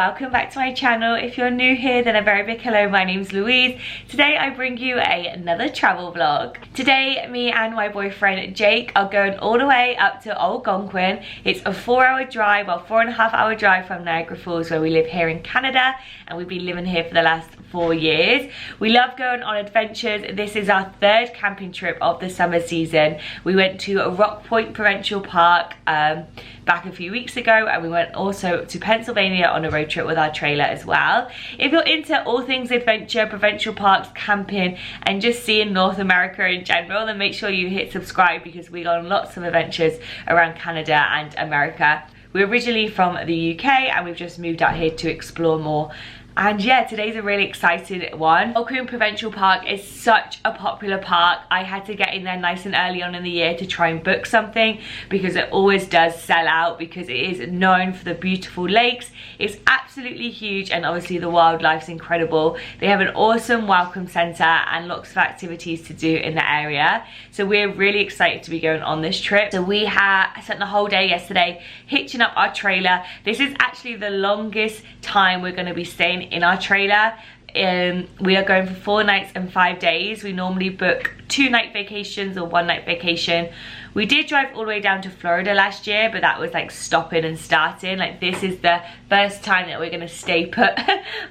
welcome back to my channel. If you're new here, then a very big hello. My name's Louise. Today I bring you another travel vlog. Today me and my boyfriend Jake are going all the way up to Algonquin. It's a 4-hour drive, or 4.5-hour drive from Niagara Falls, where we live here in Canada, and we've been living here for the last 4 years. We love going on adventures. This is our 3rd camping trip of the summer season. We went to Weston-Super-Mare Provincial Park back a few weeks ago, and we went also to Pennsylvania on a road trip with our trailer as well. If you're into all things adventure, provincial parks, camping, and just seeing North America in general, then make sure you hit subscribe, because we go on lots of adventures around Canada and America. We're originally from the UK and we've just moved out here to explore more. And yeah, today's a really exciting one. Algonquin Provincial Park is such a popular park. I had to get in there nice and early on in the year to try and book something, because it always does sell out, because it is known for the beautiful lakes. It's absolutely huge, and obviously the wildlife's incredible. They have an awesome welcome centre and lots of activities to do in the area. So we're really excited to be going on this trip. So we spent the whole day yesterday hitching up our trailer. This is actually the longest time we're going to be staying in our trailer. We are going for 4 nights and 5 days. We normally book 2-night vacations or 1-night vacation. We did drive all the way down to Florida last year, but that was like stopping and starting. Like, this is the first time that we're gonna stay put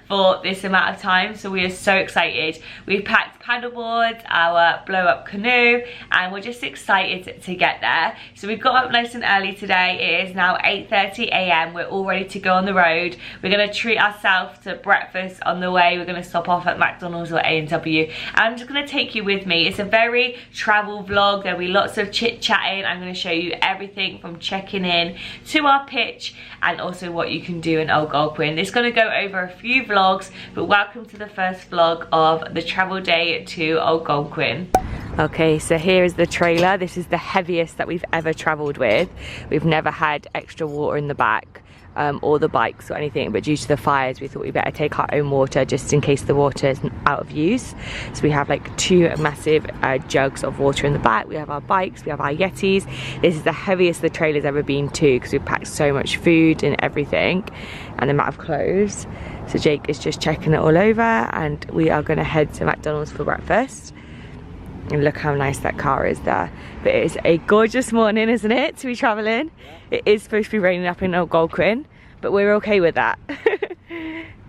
for this amount of time, so we are so excited. We've packed paddleboards, our blow-up canoe, and we're just excited to get there. So we've got up nice and early today. It is now 8:30 a.m. We're all ready to go on the road. We're gonna treat ourselves to breakfast on the way. We're gonna stop off at McDonald's or A&W, and I'm just gonna take you with me. It's a very travel vlog. There'll be lots of chit-chatting. I'm going to show you everything from checking in to our pitch, and also what you can do in Algonquin. It's going to go over a few vlogs, but welcome to the first vlog of the travel day to Algonquin. Okay, so here is the trailer. This is the heaviest that we've ever traveled with. We've never had extra water in the back. Or the bikes or anything, but due to the fires we thought we better take our own water, just in case the water is out of use. So we have like 2 massive jugs of water in the back. We have our bikes, we have our Yetis. This is the heaviest the trailer's ever been too, because we've packed so much food and everything, and the amount of clothes. So Jake is just checking it all over, and we are going to head to McDonald's for breakfast. And look how nice that car is there. But it is a gorgeous morning, isn't it, to be travelling? It is supposed to be raining up in Algonquin, but we're okay with that.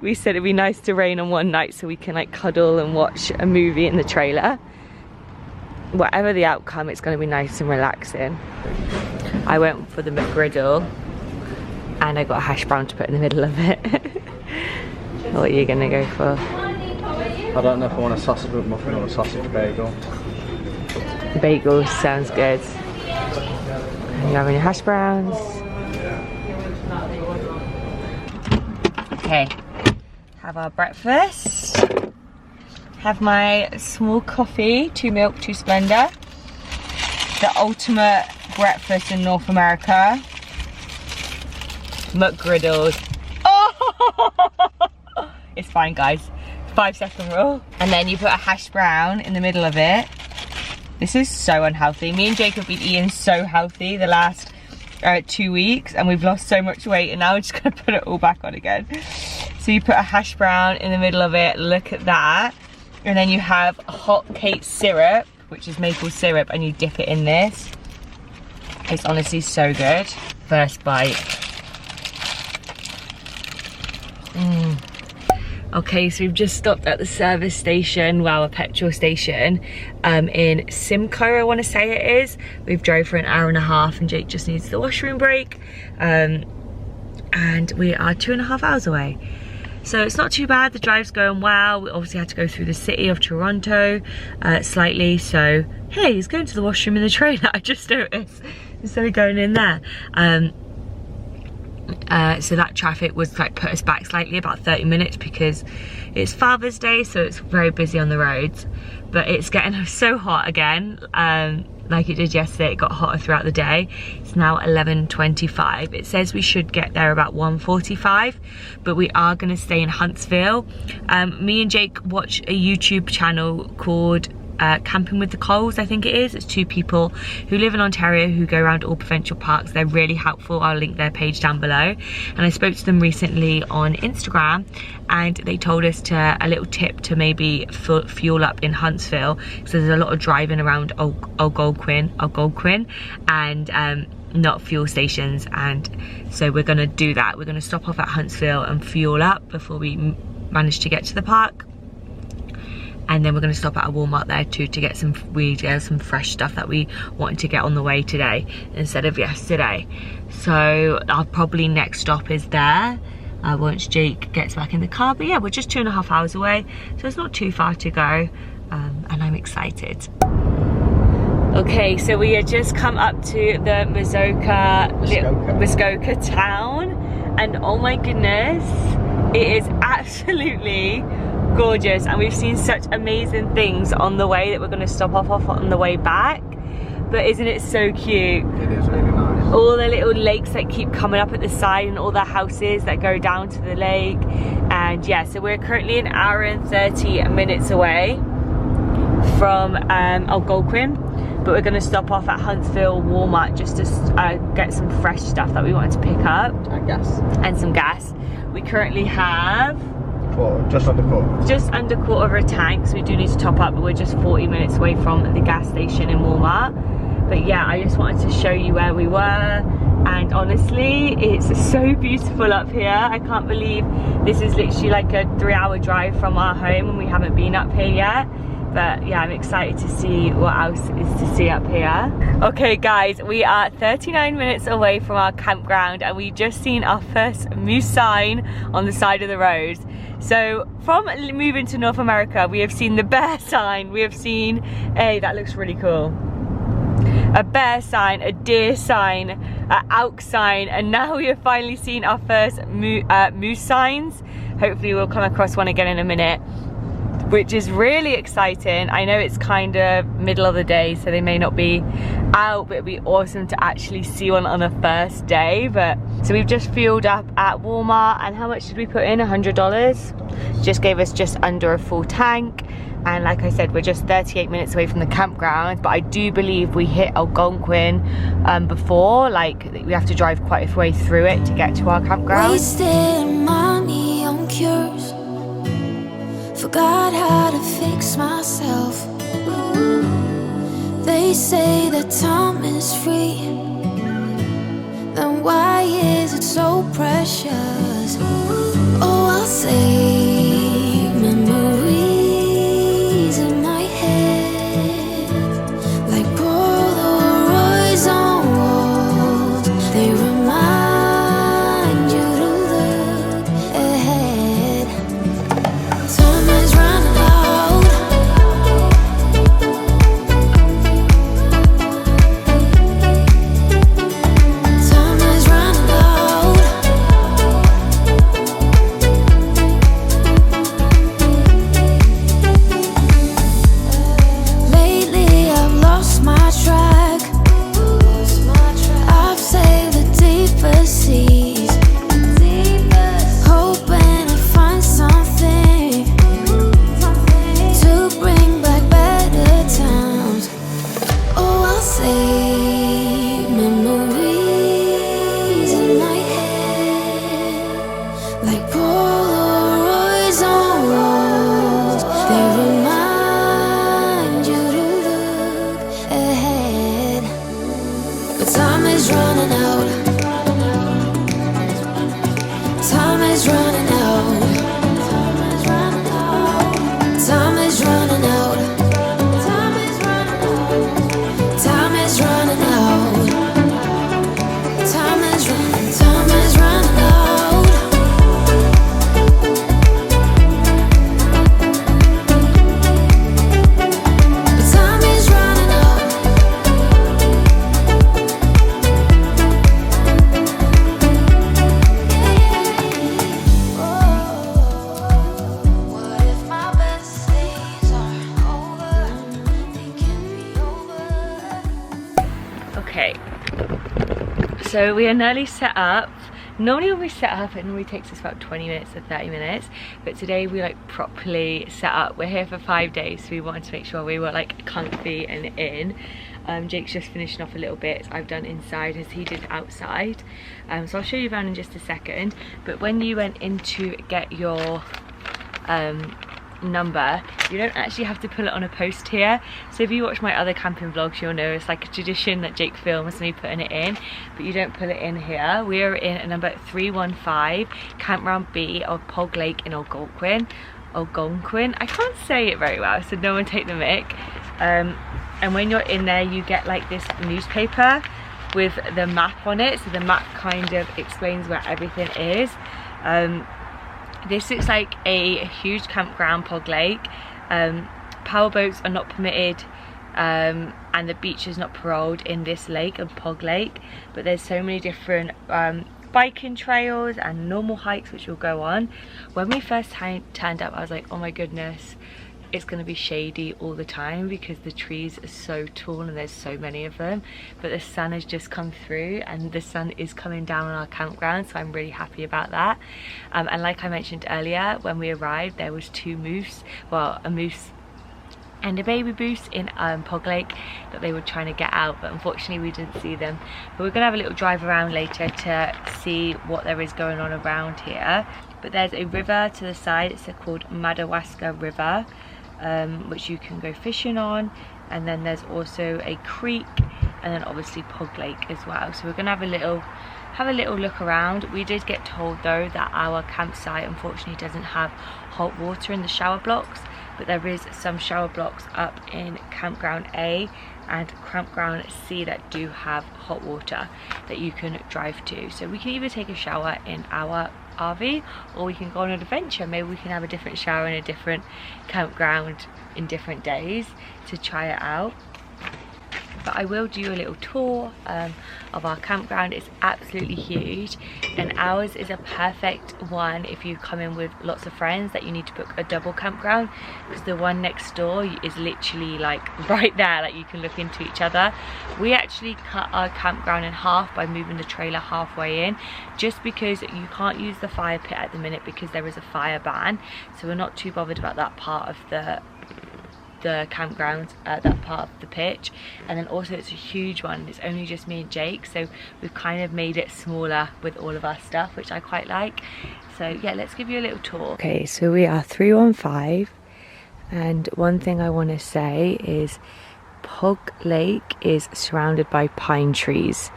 We said it'd be nice to rain on one night so we can like cuddle and watch a movie in the trailer. Whatever the outcome, it's going to be nice and relaxing. I went for the McGriddle, and I got a hash brown to put in the middle of it. What are you going to go for? I don't know if I want a sausage muffin or a sausage bagel. Bagel sounds good. And you're having your hash browns. Okay, have our breakfast. Have my small coffee, 2 milk, 2 Splenda. The ultimate breakfast in North America. McGriddles. Oh! It's fine, guys. 5-second rule. And then you put a hash brown in the middle of it. This is so unhealthy. Me and Jake have been eating so healthy the last 2 weeks, and we've lost so much weight, and now we're just gonna put it all back on again. So you put a hash brown in the middle of it, look at that. And then you have hot cake syrup, which is maple syrup, and you dip it in this. It's honestly so good. First bite. Okay, so we've just stopped at the service station, well, a petrol station, in Simcoe, I want to say it is. We've drove for an hour and a half, and Jake just needs the washroom break. And we are 2.5 hours away. So it's not too bad, the drive's going well. We obviously had to go through the city of Toronto slightly, so hey, he's going to the washroom in the trailer, I just noticed, instead of going in there. So that traffic was like put us back slightly, about 30 minutes, because it's Father's Day, so it's very busy on the roads. But it's getting so hot again, like it did yesterday. It got hotter throughout the day. It's now 11:25. It says we should get there about 1:45, but we are going to stay in Huntsville. Me and Jake watch a YouTube channel called Camping with the Coles, I think it is. It's 2 people who live in Ontario who go around all provincial parks. They're really helpful. I'll link their page down below. And I spoke to them recently on Instagram, and they told us a little tip to maybe fuel up in Huntsville, because there's a lot of driving around Algonquin and not fuel stations, and so we're gonna do that. We're gonna stop off at Huntsville and fuel up before we manage to get to the park, and then we're gonna stop at a Walmart there too to get some fresh stuff that we wanted to get on the way today instead of yesterday. So our probably next stop is there once Jake gets back in the car. But yeah, we're just 2.5 hours away, so it's not too far to go, and I'm excited. Okay, so we had just come up to the Muskoka town, and oh my goodness, it is absolutely gorgeous, and we've seen such amazing things on the way that we're going to stop off on the way back. But isn't it so cute? It is really nice. All the little lakes that keep coming up at the side, and all the houses that go down to the lake. And yeah, so we're currently an hour and 30 minutes away from Algonquin, but we're going to stop off at Huntsville Walmart just to get some fresh stuff that we wanted to pick up. And gas. And some gas. We currently have just under quarter of a tank, so we do need to top up, but we're just 40 minutes away from the gas station in Walmart. But yeah, I just wanted to show you where we were, and honestly, it's so beautiful up here. I can't believe this is literally like a 3-hour drive from our home, and we haven't been up here yet. But yeah, I'm excited to see what else is to see up here. Okay guys, we are 39 minutes away from our campground, and we've just seen our first moose sign on the side of the road. So from moving to North America, we have seen the bear sign, we have seen that looks really cool, a bear sign, a deer sign, an elk sign, and now we have finally seen our first moose signs. Hopefully we'll come across one again in a minute, which is really exciting. I know it's kind of middle of the day, so they may not be out, but it'd be awesome to actually see one on a first day. But so we've just fueled up at Walmart, and how much did we put in? $100. Just gave us just under a full tank. And like I said, we're just 38 minutes away from the campground, but I do believe we hit Algonquin before, like we have to drive quite a way through it to get to our campground. Wasted money on cures, forgot how to fix myself. They say that time is free, then why is it so precious? Oh, I'll save memories in my head, like Polaroids on walls. They remind you to look ahead. Time is running out. Time is running out. Lately I've lost my track. I've sailed the deepest seas, hoping to find something to bring back better times. Oh, I'll save memories in my head, like Polaroids on walls. They remind you to look ahead. But time is running out. Time is running out. Time is running out. Time is running out. Time is running out. Time is running. Time is running out. But time is running out. What if my best days are over? They can be over. Okay, so we are nearly set up. Normally when we set up, it normally takes us about 20 minutes to 30 minutes, but today we like properly set up. We're here for 5 days, so we wanted to make sure we were like comfy and in. Jake's just finishing off a little bit. I've done inside as he did outside, so I'll show you around in just a second. But when you went in to get your number, you don't actually have to pull it on a post here. So if you watch my other camping vlogs, you'll know it's like a tradition that Jake films me putting it in, but you don't pull it in here. We are in number 315 Campground B of Pog Lake in Algonquin. I can't say it very well, so no one take the mic. And when you're in there, you get like this newspaper with the map on it, so the map kind of explains where everything is. This looks like a huge campground, Pog Lake. Power boats are not permitted, and the beach is not paroled in this lake of Pog Lake, but there's so many different biking trails and normal hikes which we'll go on. When we first turned up, I was like, oh my goodness, it's going to be shady all the time because the trees are so tall and there's so many of them, but the sun has just come through and the sun is coming down on our campground, so I'm really happy about that. And like I mentioned earlier, when we arrived there was 2 moose, well, a moose and a baby moose in Pog Lake that they were trying to get out, but unfortunately we didn't see them. But we're gonna have a little drive around later to see what there is going on around here. But there's a river to the side, it's called Madawaska River, which you can go fishing on, and then there's also a creek, and then obviously Pog Lake as well. So we're gonna have a little look around. We did get told though that our campsite unfortunately doesn't have hot water in the shower blocks, but there is some shower blocks up in Campground A and Campground C that do have hot water that you can drive to. So we can either take a shower in our RV or we can go on an adventure. Maybe we can have a different shower in a different campground in different days to try it out. But I will do a little tour of our campground. It's absolutely huge, and ours is a perfect one if you come in with lots of friends that you need to book a double campground, because the one next door is literally like right there, like you can look into each other. We actually cut our campground in half by moving the trailer halfway in, just because you can't use the fire pit at the minute because there is a fire ban, so we're not too bothered about that part of the campground, that part of the pitch. And then also it's a huge one, it's only just me and Jake, so we've kind of made it smaller with all of our stuff, which I quite like. So yeah, let's give you a little tour. Okay, so we are 315, and one thing I want to say is Pog Lake is surrounded by pine trees,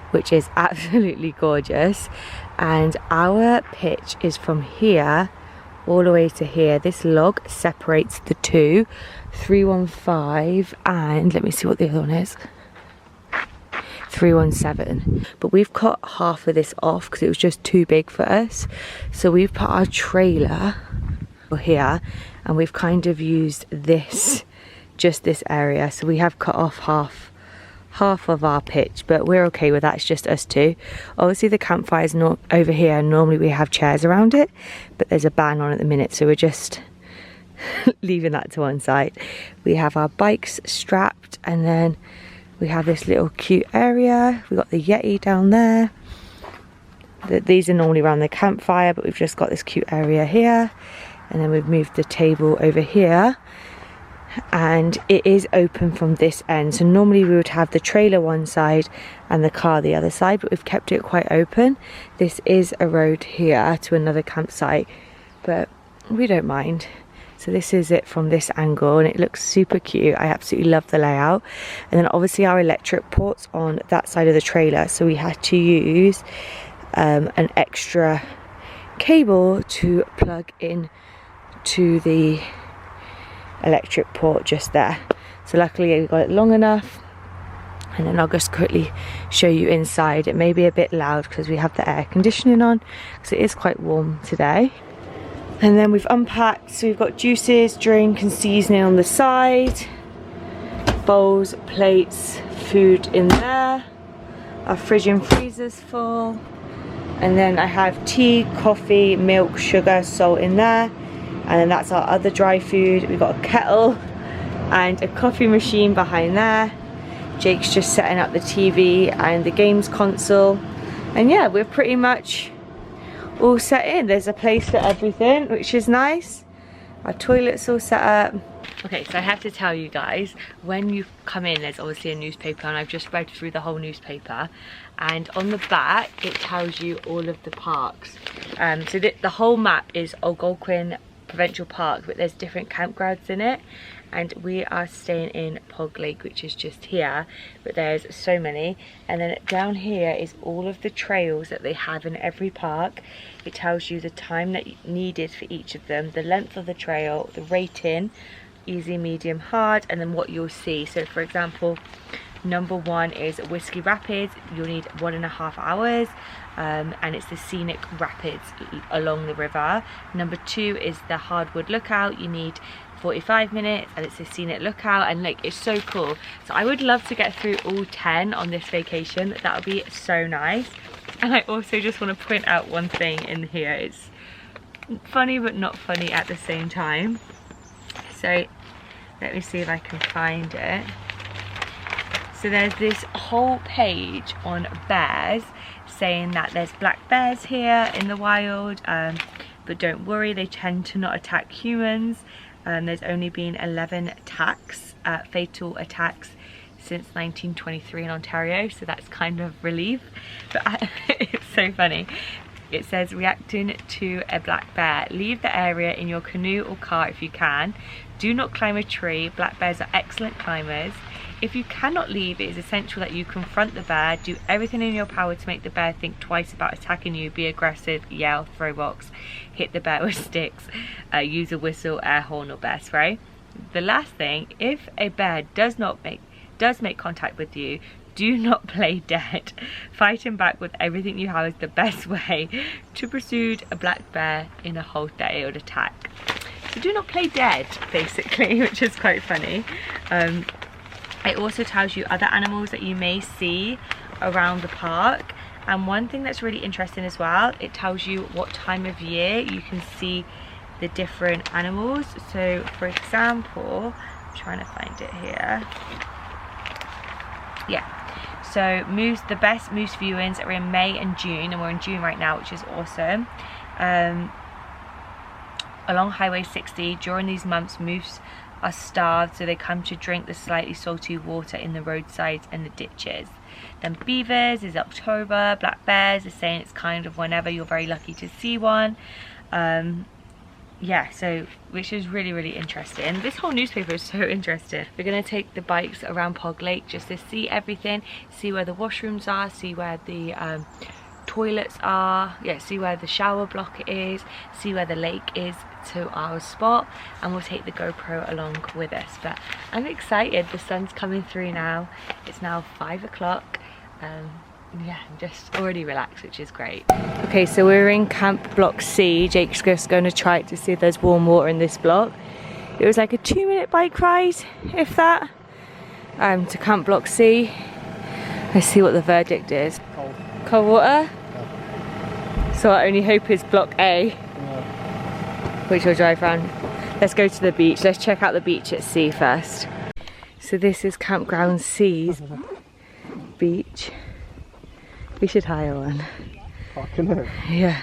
which is absolutely gorgeous, and our pitch is from here all the way to here. This log separates the two, 315 and let me see what the other one is, 317. But we've cut half of this off because it was just too big for us, so we've put our trailer here and we've kind of used this, just this area, so we have cut off half of our pitch, but we're okay with that. It's just us two. Obviously the campfire is not over here, normally we have chairs around it, but there's a ban on at the minute, so we're just leaving that to one side. We have our bikes strapped, and then we have this little cute area. We've got the Yeti down there. These are normally around the campfire, but we've just got this cute area here, and then we've moved the table over here, and it is open from this end. So normally we would have the trailer one side and the car the other side, but we've kept it quite open. This is a road here to another campsite, but we don't mind. So this is it from this angle, and it looks super cute. I absolutely love the layout. And then obviously our electric port's on that side of the trailer, so we had to use an extra cable to plug in to the electric port just there. So luckily we got it long enough. And then I'll just quickly show you inside. It may be a bit loud because we have the air conditioning on, because it is quite warm today. And then we've unpacked, so we've got juices, drink and seasoning on the side, bowls, plates, food in there. Our fridge and freezer's full, and then I have tea, coffee, milk, sugar, salt in there. And then that's our other dry food. We've got a kettle and a coffee machine behind there. Jake's just setting up the TV and the games console. And yeah, we're pretty much all set in. There's a place for everything, which is nice. Our toilet's all set up. Okay, so I have to tell you guys, when you come in, there's obviously a newspaper, and I've just read through the whole newspaper, and on the back it tells you all of the parks. So the whole map is Algonquin Provincial Park, but there's different campgrounds in it, and we are staying in Pog Lake, which is just here, but there's so many. And then down here is all of the trails that they have in every park. It tells you the time that needed for each of them, the length of the trail, the rating, easy, medium, hard, and then what you'll see. So for example, number 1 is Whiskey Rapids. You'll need 1.5 hours, and it's the scenic rapids along the river. Number 2 is the Hardwood Lookout. You need 45 minutes, and it's a scenic lookout, and like, it's so cool. So I would love to get through all 10 on this vacation. That would be so nice. And I also just want to point out one thing in here. It's funny but not funny at the same time. So let me see if I can find it. So there's this whole page on bears saying that there's black bears here in the wild, but don't worry, they tend to not attack humans. There's only been 11 attacks, fatal attacks, since 1923 in Ontario, so that's kind of relief. But it's so funny. It says, reacting to a black bear, leave the area in your canoe or car if you can. Do not climb a tree. Black bears are excellent climbers. If you cannot leave, it is essential that you confront the bear. Do everything in your power to make the bear think twice about attacking you. Be aggressive, yell, throw rocks, hit the bear with sticks, use a whistle, air horn, or bear spray. The last thing, if a bear does make contact with you, do not play dead. Fighting back with everything you have is the best way to pursue a black bear in a wholesale attack. So do not play dead, basically, which is quite funny. It also tells you other animals that you may see around the park. And one thing that's really interesting as well, it tells you what time of year you can see the different animals. So for example, I'm trying to find it here. Yeah. So the best moose viewings are in May and June, and we're in June right now, which is awesome. Along Highway 60, during these months, moose are starved, so they come to drink the slightly salty water in the roadsides and the ditches. Then beavers is October. Black bears is saying it's kind of whenever you're very lucky to see one. Yeah, so which is really, really interesting. This whole newspaper is so interesting. We're gonna take the bikes around Pog Lake just to see everything, see where the washrooms are, see where the toilets are, yeah, see where the shower block is, see where the lake is to our spot, and we'll take the GoPro along with us. But I'm excited. The sun's coming through now. It's now 5 o'clock. Yeah, I'm just already relaxed, which is great. Okay, so we're in Camp Block C. Jake's just going to try to see if there's warm water in this block. It was like a 2-minute bike ride, if that, to Camp Block C. Let's see what the verdict is. Cold. Cold water? Yeah. So our only hope is Block A, Yeah. which we'll drive around. Let's go to the beach. Let's check out the beach at C first. So this is Campground C's beach. We should hire one. Fucking hell. Yeah.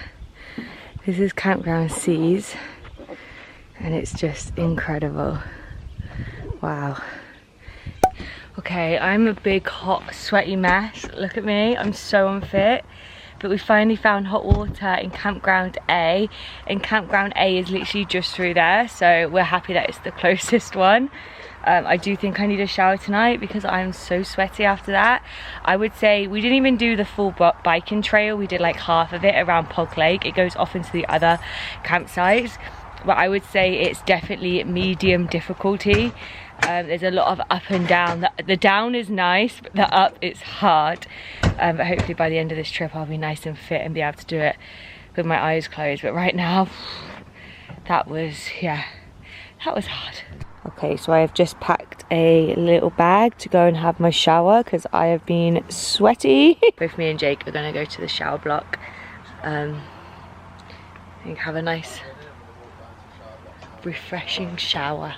This is Campground C's, and it's just incredible. Wow. Okay, I'm a big, hot, sweaty mess. Look at me, I'm so unfit. But we finally found hot water in Campground A, and Campground A is literally just through there, so we're happy that it's the closest one. I do think I need a shower tonight because I'm so sweaty after that. I would say we didn't even do the full biking trail. We did like half of it around Pog Lake. It goes off into the other campsites, but I would say it's definitely medium difficulty. There's a lot of up and down. The down is nice, but the up is hard. But hopefully by the end of this trip I'll be nice and fit and be able to do it with my eyes closed. But right now, that was hard. Okay, so I have just packed a little bag to go and have my shower because I have been sweaty. Both me and Jake are going to go to the shower block and have a nice refreshing shower.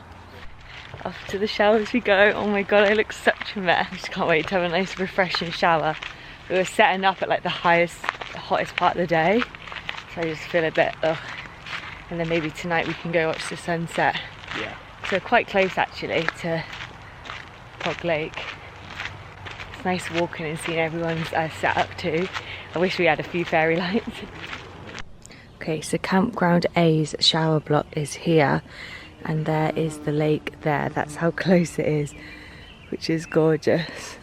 Off to the shower as we go. Oh my god, I look such a mess. I just can't wait to have a nice refreshing shower we were setting up at like the hottest part of the day. So I just feel a bit ugh. And then maybe tonight we can go watch the sunset. Yeah. So quite close actually to Pog Lake. It's nice walking and seeing everyone's set up too. I wish we had a few fairy lights. Okay, so Campground A's shower block is here, and there is the lake there. That's how close it is, which is gorgeous.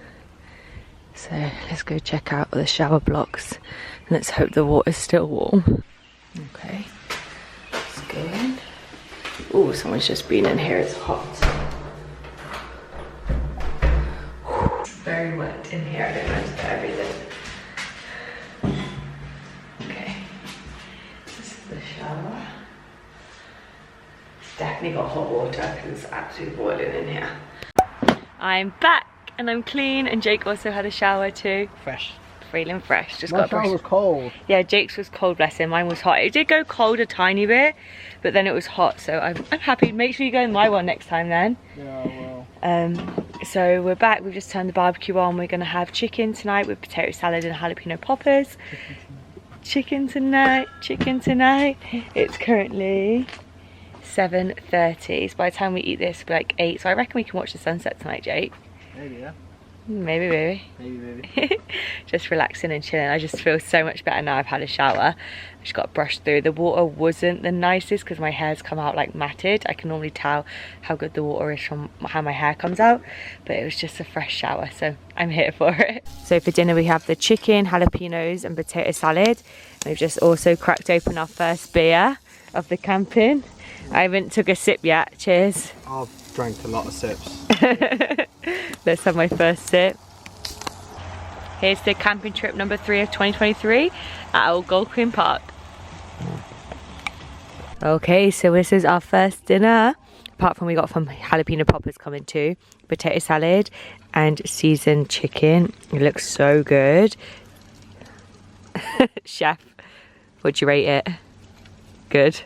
So let's go check out the shower blocks, and let's hope the water's still warm. Okay, let's go in. Oh, someone's just been in here, it's hot. It's very wet in here, I don't know if everything. Okay, this is the shower. It's definitely got hot water because it's absolutely boiling in here. I'm back and I'm clean, and Jake also had a shower too. Fresh. Feeling fresh. Just My got a brush. shower was cold. Yeah, Jake's was cold, bless him. Mine was hot. It did go cold a tiny bit, but then it was hot, so I'm happy. Make sure you go in my one next time then. Yeah, well. So we're back. We've just turned the barbecue on. We're gonna have chicken tonight with potato salad and jalapeno poppers. Chicken tonight. It's currently 7:30. So by the time we eat this, we're like 8. So I reckon we can watch the sunset tonight, Jake. Maybe, yeah. Maybe. Just relaxing and chilling. I just feel so much better now I've had a shower. I just got brushed through. The water wasn't the nicest because my hair's come out like matted. I can normally tell how good the water is from how my hair comes out, but it was just a fresh shower, so I'm here for it. So for dinner we have the chicken, jalapenos and potato salad. We've just also cracked open our first beer of the camping. I haven't took a sip yet. Cheers. I've drank a lot of sips. Let's have my first sip. Here's the camping trip number 3 of 2023 at Algonquin Park. Okay, so this is our first dinner. Apart from we got some jalapeno poppers coming too. Potato salad and seasoned chicken. It looks so good. Chef, would you rate it? Good?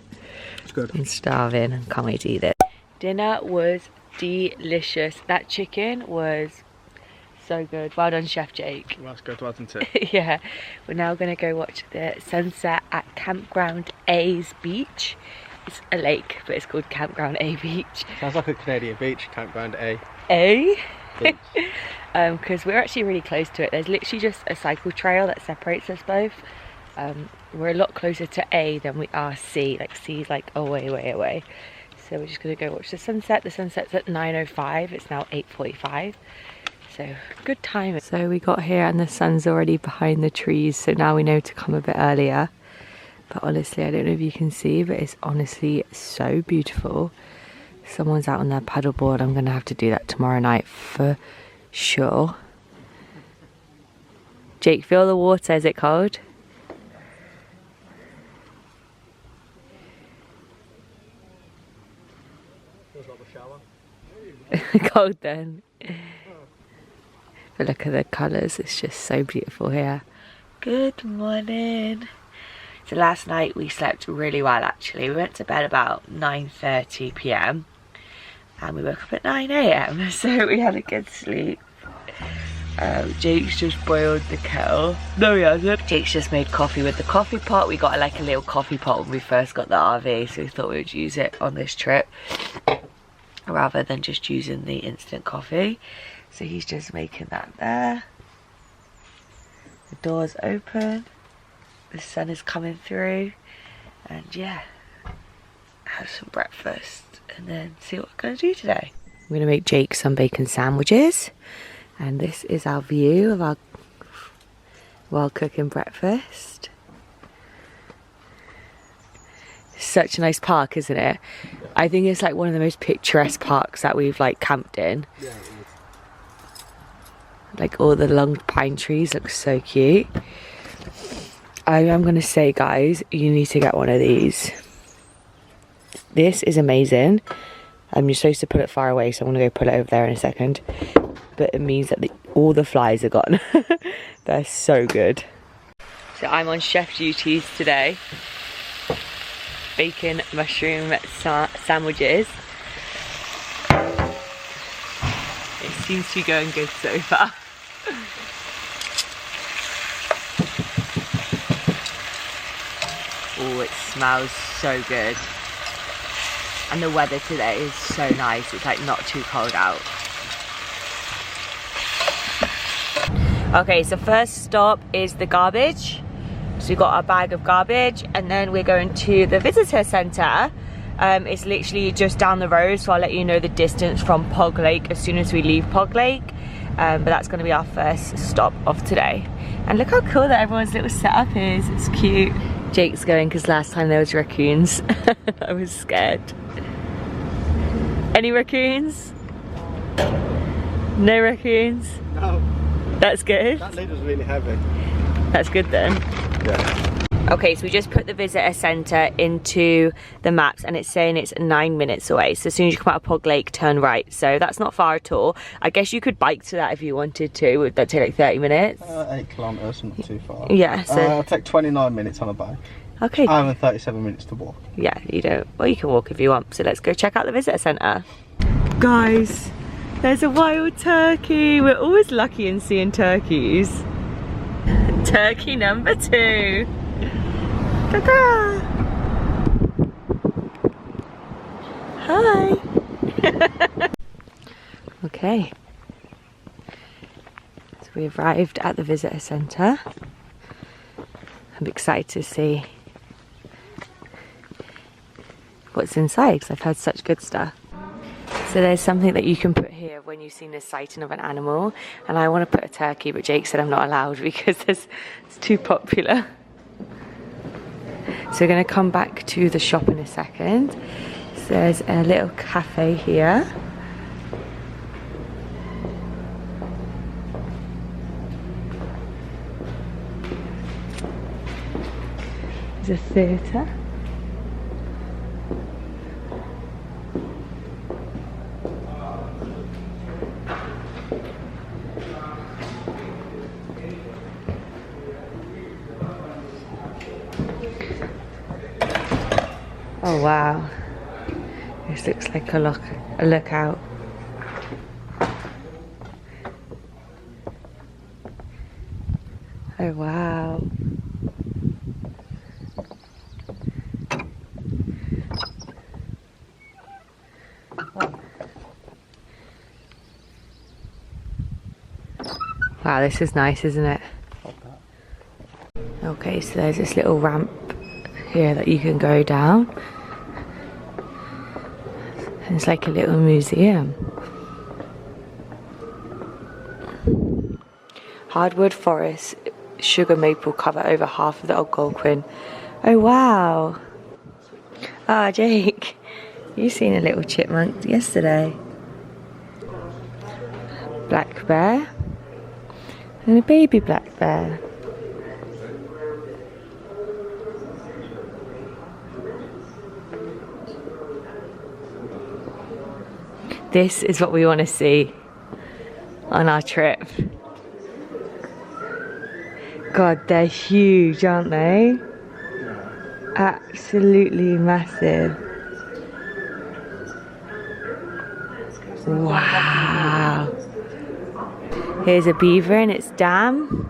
It's good. I'm starving and can't wait to eat it. Dinner was delicious. That chicken was so good. Well done, Chef Jake. Well, that's good, wasn't it? Yeah. We're now going to go watch the sunset at Campground A's beach. It's a lake, but it's called Campground A Beach. Sounds like a Canadian beach, Campground A. A? Beach. Because we're actually really close to it. There's literally just a cycle trail that separates us both. We're a lot closer to A than we are C. Like C is like way away. So we're just gonna go watch the sunset. The sunset's at 9:05. It's now 8:45. So good time. So we got here and the sun's already behind the trees. So now we know to come a bit earlier. But honestly, I don't know if you can see, but it's honestly so beautiful. Someone's out on their paddleboard. I'm gonna have to do that tomorrow night for sure. Jake, feel the water. Is it cold? Cold then. But look at the colours, it's just so beautiful here. Good morning. So last night we slept really well actually. We went to bed about 9:30 p.m. and we woke up at 9 a.m. so we had a good sleep. Jake's just boiled the kettle. No, he hasn't. Jake's just made coffee with the coffee pot. We got like a little coffee pot when we first got the RV, so we thought we would use it on this trip rather than just using the instant coffee. So he's just making that there. The door's open. The sun is coming through. And yeah, have some breakfast and then see what we're going to do today. I'm going to make Jake some bacon sandwiches. And this is our view of our while cooking breakfast. Such a nice park, isn't it? I think it's like one of the most picturesque parks that we've like camped in. Yeah, it is. Like all the long pine trees look so cute. I'm gonna say, guys, you need to get one of these. This is amazing. You're supposed to put it far away, so I'm gonna go put it over there in a second. But it means that all the flies are gone. They're so good. So I'm on chef duties today. Bacon mushroom sandwiches. It seems to be going good so far. Oh, it smells so good. And the weather today is so nice. It's like not too cold out. Okay, so first stop is the garbage. So we've got our bag of garbage, and then we're going to the visitor centre. It's literally just down the road, so I'll let you know the distance from Pog Lake as soon as we leave Pog Lake. But that's going to be our first stop of today. And look how cool that everyone's little setup is. It's cute. Jake's going because last time there was raccoons. I was scared. Any raccoons? No raccoons? No. That's good. That lid was really heavy. That's good then. Yeah. Okay, so we just put the visitor centre into the maps and it's saying it's 9 minutes away. So as soon as you come out of Pog Lake, turn right. So that's not far at all. I guess you could bike to that if you wanted to. Would that take like 30 minutes? 8 kilometres, not too far. Yeah, so... I'll take 29 minutes on a bike. Okay. And 37 minutes to walk. Yeah, you don't. Well, you can walk if you want. So let's go check out the visitor centre. Guys, there's a wild turkey. We're always lucky in seeing turkeys. Turkey number 2. Ta-da! Hi! Okay. So we arrived at the visitor centre. I'm excited to see what's inside because I've heard such good stuff. So there's something that you can put here when you've seen a sighting of an animal, and I want to put a turkey, but Jake said I'm not allowed because it's too popular. So we're going to come back to the shop in a second. So there's a little cafe here. There's a theatre. Oh wow, this looks like a lookout. Oh wow. Wow, this is nice, isn't it? Okay, so there's this little ramp here that you can go down. It's like a little museum. Hardwood forest, sugar maple cover over half of the Algonquin. Oh wow! Ah, Jake, you seen a little chipmunk yesterday. Black bear and a baby black bear. This is what we want to see on our trip. God, they're huge, aren't they? Absolutely massive. Wow. Here's a beaver in its dam.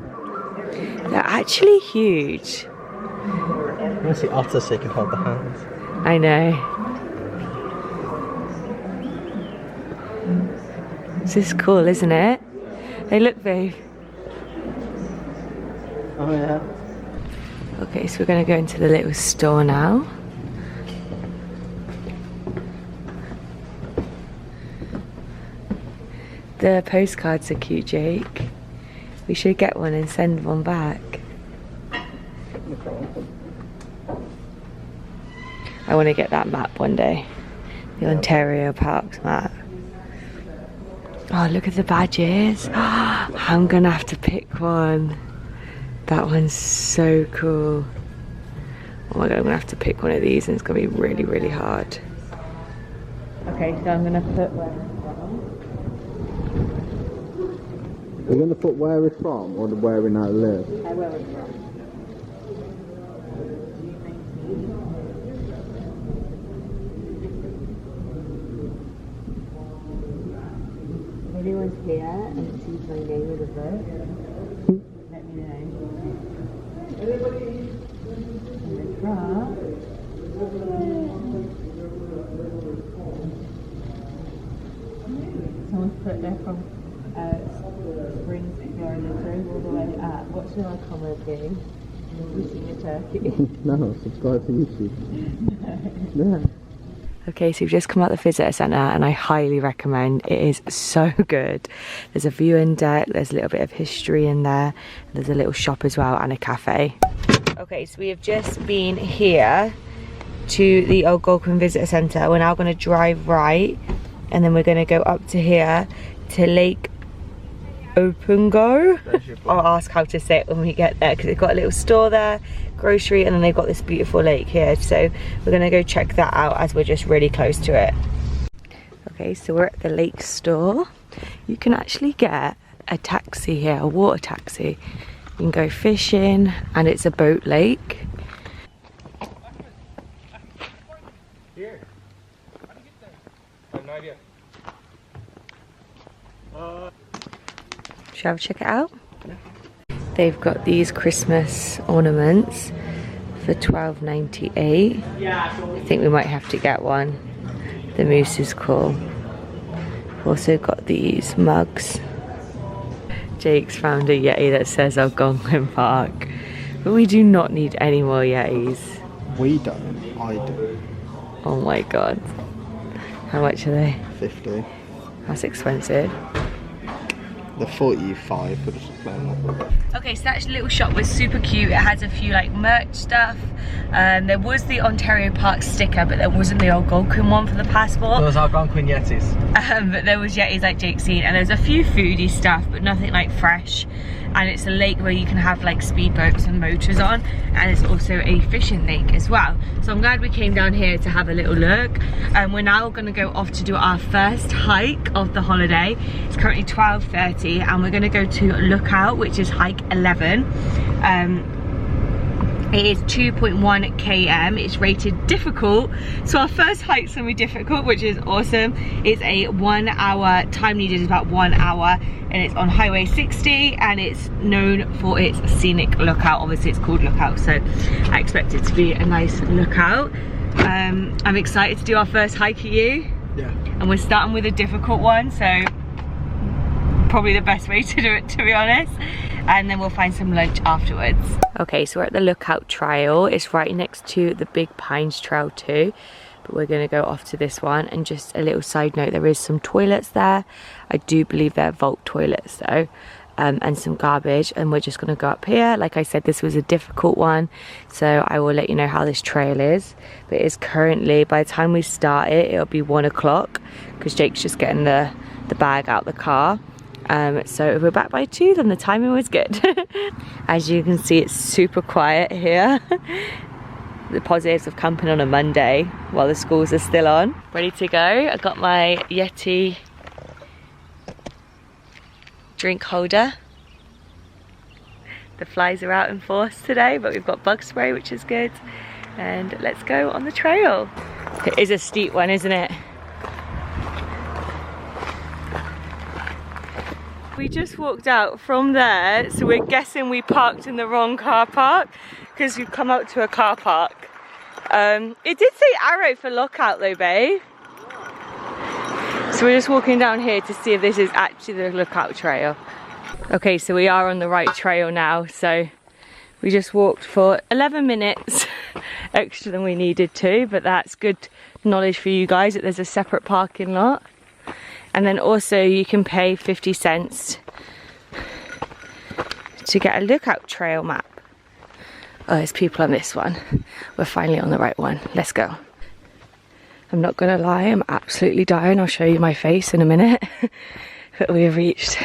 They're actually huge. I want to see otters so you can hold the hands. I know. This is cool, isn't it? Hey, look, babe. Oh yeah. Okay, so we're going to go into the little store now. The postcards are cute, Jake. We should get one and send one back. I want to get that map one day. The Ontario Parks map. Oh, look at the badges. I'm gonna have to pick one. That one's so cool. Oh my god, I'm gonna have to pick one of these and it's gonna be really, really hard. Okay, so I'm gonna put where it's from. We're going to put where we're from or where we now live? Where we're from. If anyone's here and sees my name in the book, let me know. Where we're from. Someone's put there from Springs, Florida, drove all the way at. What's your common game? Eating a turkey. No, subscribe to YouTube. No. Okay, so we've just come out the visitor centre and I highly recommend. It is so good. There's a viewing deck, there's a little bit of history in there, there's a little shop as well and a cafe. Okay, so we have just been here to the Algonquin Visitor Centre. We're now going to drive right and then we're going to go up to here to Lake Opungo. I'll ask how to say it when we get there because they've got a little store there, grocery, and then they've got this beautiful lake here. So we're gonna go check that out as we're just really close to it. Okay, so we're at the lake store. You can actually get a taxi here, a water taxi. You can go fishing and it's a boat lake. Here. How do you get there? I have no idea. Shall we check it out? They've got these Christmas ornaments for $12.98. I think we might have to get one. The moose is cool. We've also got these mugs. Jake's found a Yeti that says Algonquin Park. But we do not need any more Yetis. We don't, I do. Oh my god. How much are they? 50. That's expensive. The 45 for the supplement. Okay, so that little shop was super cute. It has a few like merch stuff. There was the Ontario Park sticker, but there wasn't the Algonquin one for the passport. Those Algonquin Yetis. But there was Yetis like Jake's seen, and there's a few foodie stuff, but nothing like fresh. And it's a lake where you can have like speedboats and motors on, and it's also a fishing lake as well. So I'm glad we came down here to have a little look. We're now going to go off to do our first hike of the holiday. It's currently 12:30 and we're going to go to Lookout, which is hike 11. It is 2.1 km. It's rated difficult, so our first hike's gonna be difficult, which is awesome. It's a 1 hour, time needed is about 1 hour, and it's on Highway 60 and it's known for its scenic lookout. Obviously it's called Lookout, so I expect it to be a nice lookout. I'm excited to do our first hike. Are you? Yeah. And we're starting with a difficult one, so probably the best way to do it, to be honest. And then we'll find some lunch afterwards. Okay, so we're at the Lookout Trail. It's right next to the Big Pines Trail too, but we're gonna go off to this one. And just a little side note, there is some toilets there. I do believe they're vault toilets though, and some garbage, and we're just gonna go up here. Like I said, this was a difficult one, so I will let you know how this trail is. But it's currently, by the time we start it, it'll be 1 o'clock because Jake's just getting the bag out the car. So if we're back by 2, then the timing was good. As you can see, it's super quiet here. The positives of camping on a Monday while the schools are still on. Ready to go. I got my Yeti drink holder. The flies are out in force today, but we've got bug spray, which is good. And let's go on the trail. It is a steep one, isn't it? We just walked out from there, so we're guessing we parked in the wrong car park because we've come out to a car park. It did say arrow for Lookout though, babe. So we're just walking down here to see if this is actually the Lookout Trail. Okay, so we are on the right trail now. So we just walked for 11 minutes extra than we needed to, but that's good knowledge for you guys that there's a separate parking lot. And then also you can pay 50 cents to get a Lookout Trail map. Oh, there's people on this one. We're finally on the right one. Let's go. I'm not gonna lie, I'm absolutely dying. I'll show you my face in a minute. But we have reached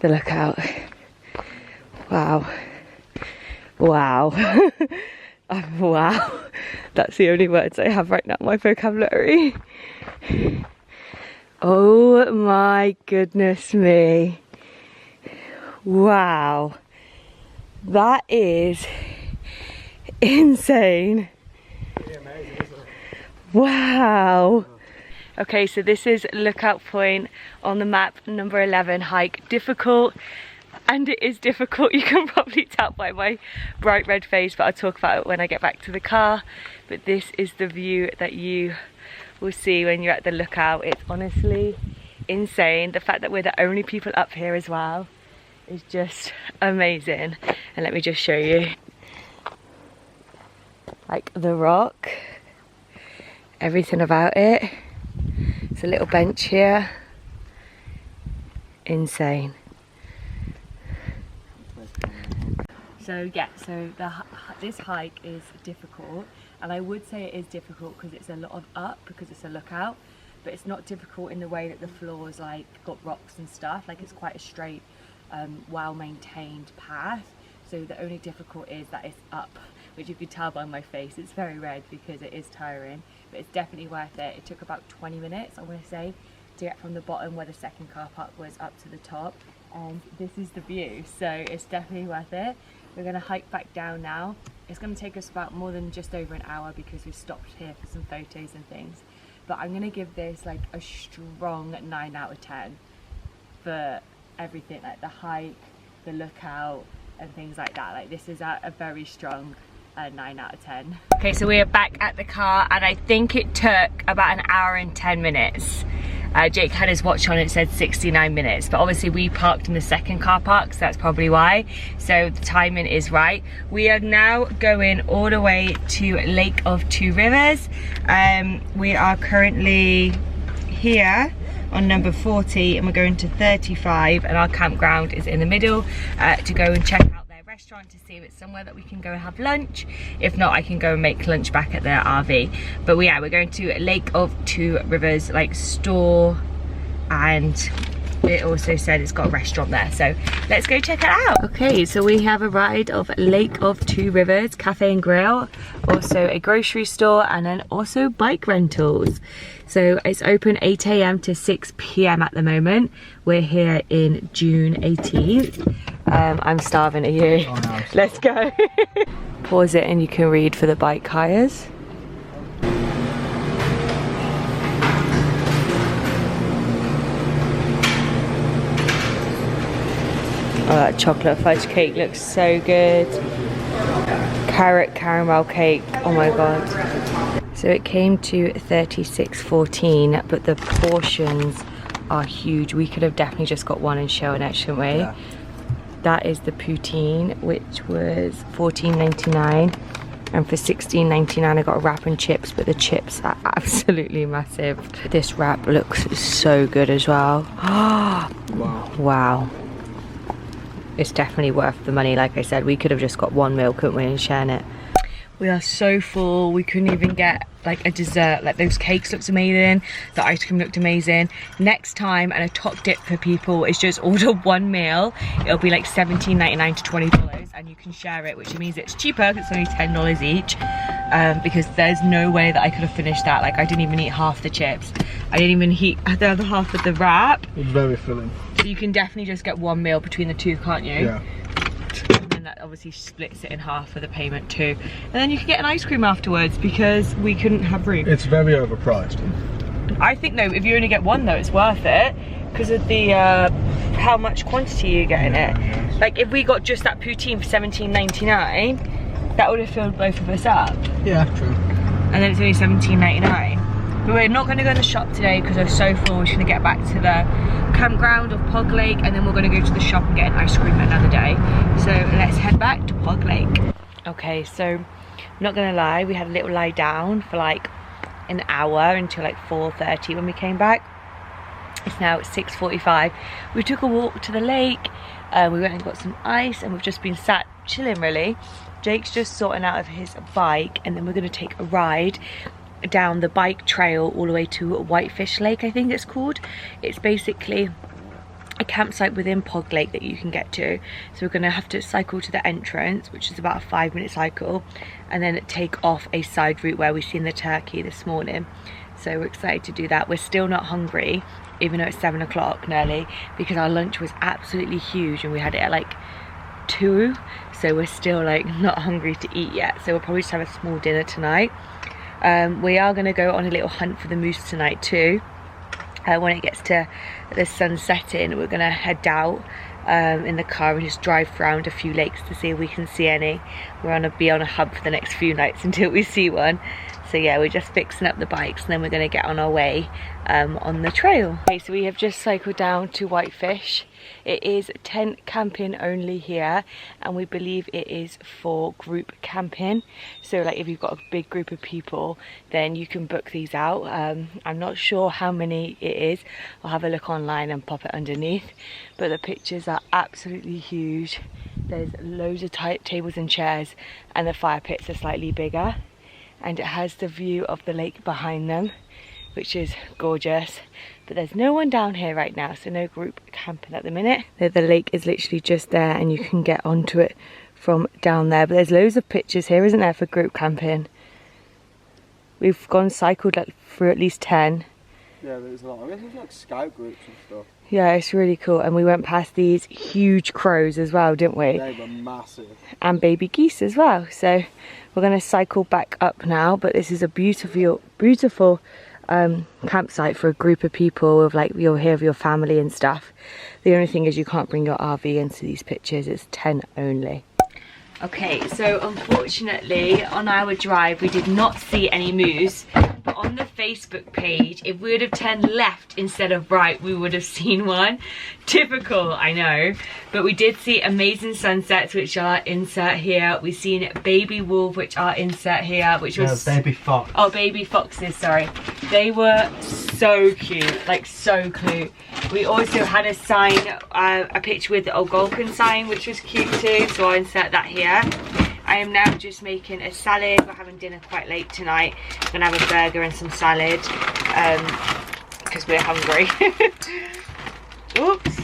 the lookout. Wow. Wow. Wow. That's the only words I have right now in my vocabulary. Oh my goodness me. Wow. That is insane. Wow. Okay, so this is Lookout Point on the map, number 11 hike. Difficult, and it is difficult. You can probably tell by my bright red face, but I'll talk about it when I get back to the car. But this is the view that you will see when you're at the lookout. It's honestly insane. The fact that we're the only people up here as well is just amazing. And let me just show you, like the rock, everything about it. It's a little bench here. Insane. So yeah, so this hike is difficult, and I would say it is difficult because it's a lot of up, because it's a lookout, but it's not difficult in the way that the floor's like got rocks and stuff. Like it's quite a straight, well-maintained path. So the only difficult is that it's up, which you could tell by my face. It's very red because it is tiring, but it's definitely worth it. It took about 20 minutes, I want to say, to get from the bottom where the second car park was up to the top, and this is the view, so it's definitely worth it. We're going to hike back down now. It's going to take us about more than just over an hour because we've stopped here for some photos and things, but I'm going to give this like a strong 9 out of 10 for everything, like the hike, the lookout and things like that. Like this is a very strong 9 out of 10. Okay, so we are back at the car, and I think it took about an hour and 10 minutes. Jake had his watch on, it said 69 minutes, but obviously we parked in the second car park, so that's probably why. So the timing is right. We are now going all the way to Lake of Two Rivers. We are currently here on number 40, and we're going to 35, and our campground is in the middle to go and check out restaurant to see if it's somewhere that we can go and have lunch. If not, I can go and make lunch back at the RV. But we're going to Lake of Two Rivers like store, and it also said it's got a restaurant there, so let's go check it out. Okay, so we have a ride of Lake of Two Rivers Cafe and Grill, also a grocery store, and then also bike rentals. So it's open 8 AM to 6 PM at the moment. We're here in June 18th. I'm starving, are you? Oh, no, let's go. Pause it and you can read for the bike hires. Oh, that chocolate fudge cake looks so good. Carrot caramel cake, oh my god. So it came to $36.14, but the portions are huge. We could have definitely just got one and shown it, shouldn't we? Yeah. That is the poutine, which was $14.99, and for $16.99 I got a wrap and chips, but the chips are absolutely massive. This wrap looks so good as well. Wow. Wow. It's definitely worth the money. Like I said, we could have just got one meal, couldn't we, and shared it. We are so full, we couldn't even get like a dessert. Like those cakes looked amazing, the ice cream looked amazing. Next time, and a top dip for people is just order one meal. It'll be like $17.99 to $20, and you can share it, which means it's cheaper because it's only $10 each. Because there's no way that I could have finished that. Like I didn't even eat half the chips. I didn't even eat the other half of the wrap. It's very filling. So you can definitely just get one meal between the two, can't you? Yeah. And that obviously splits it in half for the payment too. And then you can get an ice cream afterwards because we couldn't have room. It's very overpriced. I think though, if you only get one though, it's worth it because of the how much quantity you get in it. Yes. Like if we got just that poutine for $17.99, that would have filled both of us up. Yeah, true. And then it's only $17.99. But we're not going to go in the shop today because we're so full. We're just going to get back to the campground of Pog Lake, and then we're going to go to the shop and get an ice cream another day. So let's head back to Pog Lake. Okay, so I'm not going to lie, we had a little lie down for like an hour until like 4:30 when we came back. It's now 6:45. We took a walk to the lake, we went and got some ice, and we've just been sat chilling really. Jake's just sorting out of his bike, and then we're going to take a ride down the bike trail all the way to Whitefish Lake, I think it's called. It's basically a campsite within Pog Lake that you can get to. So we're going to have to cycle to the entrance, which is about a 5-minute cycle, and then take off a side route where we've seen the turkey this morning. So we're excited to do that. We're still not hungry, even though it's 7 o'clock nearly, because our lunch was absolutely huge and we had it at like 2, so we're still like not hungry to eat yet. So we'll probably just have a small dinner tonight. We are going to go on a little hunt for the moose tonight too. When it gets to the sun setting, we're going to head out in the car and just drive around a few lakes to see if we can see any. We're on a hub for the next few nights until we see one. So yeah, we're just fixing up the bikes and then we're going to get on our way on the trail. Okay, so we have just cycled down to Whitefish. It is tent camping only here, and we believe it is for group camping. So like if you've got a big group of people, then you can book these out. I'm not sure how many it is. I'll have a look online and pop it underneath. But the pictures are absolutely huge. There's loads of tables and chairs, and the fire pits are slightly bigger. And it has the view of the lake behind them, which is gorgeous. But there's no one down here right now, so no group camping at the minute. The lake is literally just there and you can get onto it from down there. But there's loads of pictures here, isn't there, for group camping? We've cycled through at least 10. Yeah, there's a lot. I guess there's like scout groups and stuff. Yeah, it's really cool. And we went past these huge crows as well, didn't we? They were massive. And baby geese as well. So we're going to cycle back up now, but this is a beautiful campsite for a group of people with like you're here with your family and stuff. The only thing is you can't bring your RV into these pictures. It's tent only. Okay, so unfortunately on our drive we did not see any moose, but on the Facebook page, if we would have turned left instead of right, we would have seen one. Typical, I know, but we did see amazing sunsets, which are insert here. We've seen baby wolf, which are insert here, which was baby fox. Oh, baby foxes, sorry. They were so cute, like so cute. We also had a sign, a picture with the Algonquin sign, which was cute too, so I'll insert that here. I am now just making a salad. We're having dinner quite late tonight. I'm gonna have a burger and some salad because we're hungry. Oops.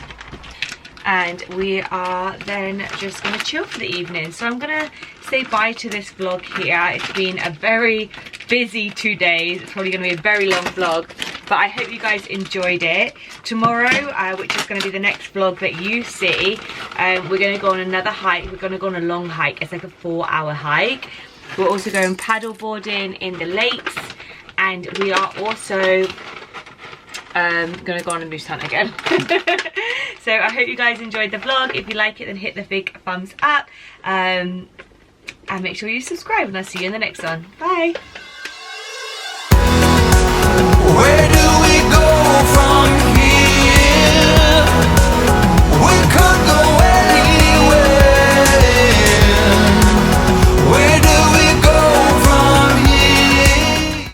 And we are then just gonna chill for the evening. So I'm gonna say bye to this vlog here. It's been a very busy 2 days. It's probably gonna be a very long vlog, but I hope you guys enjoyed it. Tomorrow, which is gonna be the next vlog that you see, we're gonna go on another hike. We're gonna go on a long hike. It's like a 4-hour hike. We're also going paddle boarding in the lakes, and we are also gonna go on a moose hunt again. So I hope you guys enjoyed the vlog. If you like it, then hit the big thumbs up and make sure you subscribe, and I'll see you in the next one. Bye.